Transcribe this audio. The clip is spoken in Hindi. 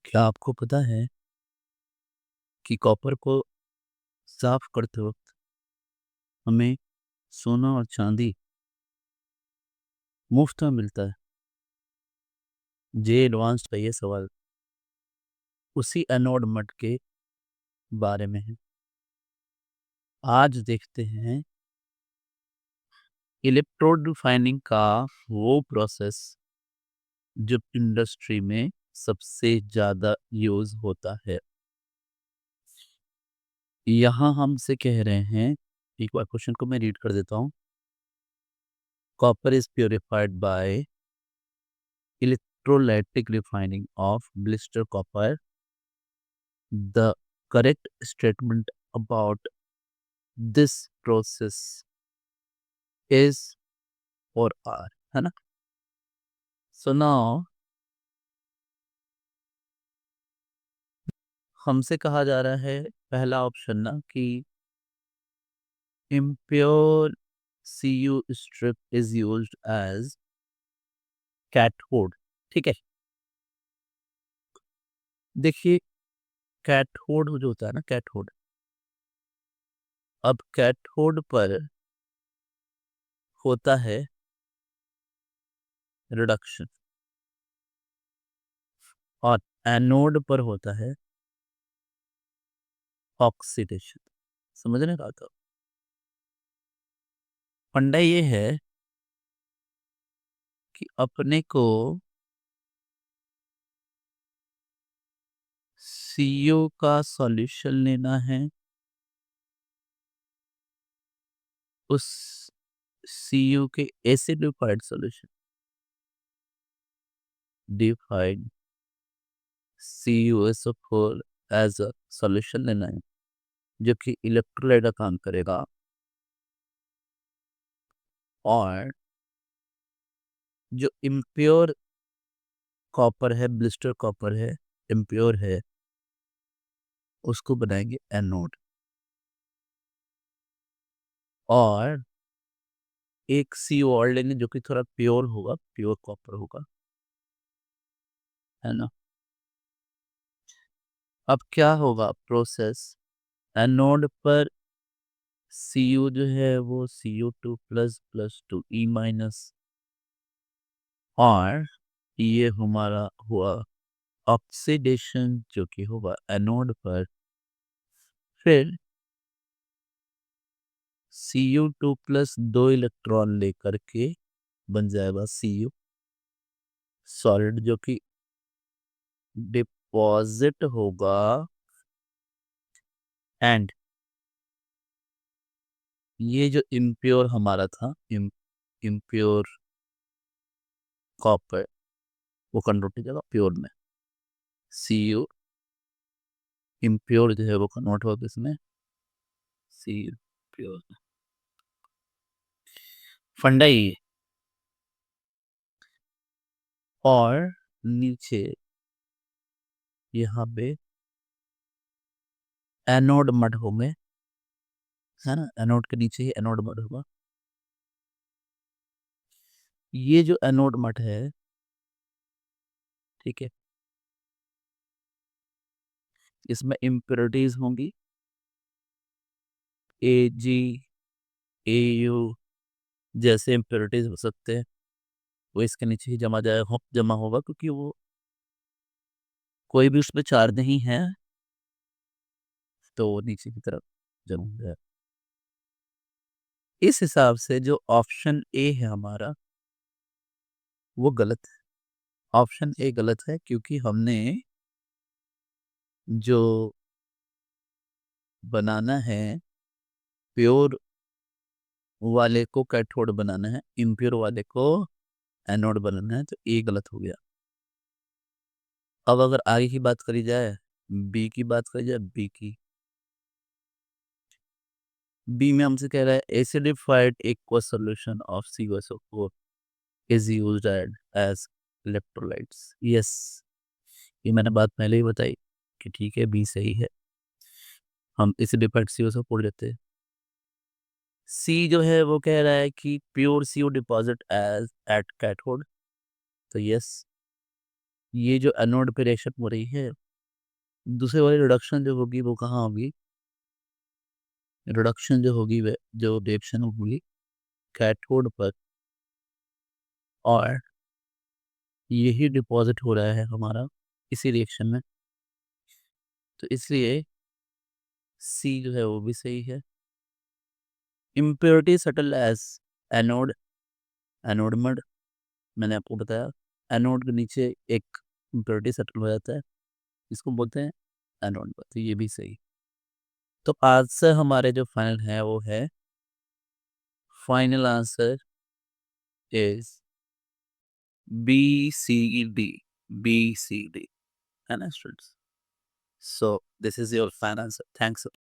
क्या आपको पता है कि कॉपर को साफ करते वक्त हमें सोना और चांदी मुफ्त में मिलता है? जे एडवांस का ये सवाल उसी एनोड मड के बारे में है। आज देखते हैं इलेक्ट्रोड रिफाइनिंग का वो प्रोसेस जो इंडस्ट्री में सबसे ज्यादा यूज होता है। यहाँ हमसे कह रहे हैं, एक बार क्वेश्चन को मैं रीड कर देता हूँ। Copper is purified by electrolytic refining of blister copper. The correct statement about this process is or are, है ना? So now हमसे कहा जा रहा है पहला ऑप्शन ना कि impure Cu strip is used as cathode। ठीक है, देखिए कैथोड जो होता है ना, कैथोड, अब कैथोड पर होता है रिडक्शन और एनोड पर होता है ऑक्सीडेशन। समझने का था? फंडा ये है कि अपने को सीओ का सॉल्यूशन लेना है, उस सीयू के एसिडिफाइड सॉल्यूशन, डिफाइड CuSO4 एज अ सॉल्यूशन लेना है जो कि इलेक्ट्रोलाइट का काम करेगा, और जो इम्प्योर कॉपर है, ब्लिस्टर कॉपर है, इम्प्योर है, उसको बनाएंगे एनोड। और एक सीओ और लेंगे जो कि थोड़ा प्योर होगा, प्योर कॉपर होगा, है ना? अब क्या होगा प्रोसेस? एनोड पर Cu जो है वो Cu2++2E-, और ये हमारा हुआ ऑक्सीडेशन जो कि होगा एनोड पर। फिर Cu2+2 इलेक्ट्रॉन लेकर के बन जाएगा Cu सॉलिड जो कि डिपॉजिट होगा, एंड ये जो इम्प्योर हमारा था, इम्प्योर कॉपर, वो कन्वर्ट हो जाएगा प्योर में। Cu इम्प्योर जो है वो कन्वर्ट होगा इसमें Cu प्योर। फंडा ही है। और नीचे यहाँ पे एनोड मड में, है ना, एनोड के नीचे ही एनोड मड होगा। ये जो एनोड मड है, ठीक है, इसमें इम्प्योरिटीज होंगी, AgAu जैसे इम्प्योरिटीज हो सकते हैं, वो इसके नीचे ही जमा होगा क्योंकि वो कोई भी उसमें चार्ज नहीं है, तो वो नीचे की तरफ जमा हो जाएगा। इस हिसाब से जो ऑप्शन ए है हमारा वो गलत है। ऑप्शन ए गलत है क्योंकि हमने जो बनाना है, प्योर वाले को कैथोड बनाना है, इम्प्योर वाले को एनोड बनाना है, तो ए गलत हो गया। अब अगर आगे की बात करी जाए, बी की बात करी जाए, बी में हमसे कह रहा है acidified aqua solution of CuSO4 is used as electrolytes. Yes, ये मैंने बात पहले ही बताई कि ठीक है, बी सही है, हम एसिडिफाइड CuSO4 लेते हैं। सी जो है वो कह रहा है कि pure CO deposit as at cathode, तो यस ये जो एनोड पे रिएक्शन हो रही है, दूसरे वाली रिडक्शन जो होगी वो कहाँ होगी? रिडक्शन जो होगी वे जो रिएक्शन होगी कैथोड पर, और यही डिपॉज़िट हो रहा है हमारा इसी रिएक्शन में। तो इसलिए सी जो है वो भी सही है। Impurity subtle as anode, anode mud मैंने आपको बताया, एनोड के नीचे एक इम्प्योरिटी सेटल हो जाता है, इसको बोलते हैं एनोड मड, तो ये भी सही। तो आंसर हमारे जो फाइनल है वो है, final answer is BCD, BCD, है ना students? So this is your final answer. Thanks.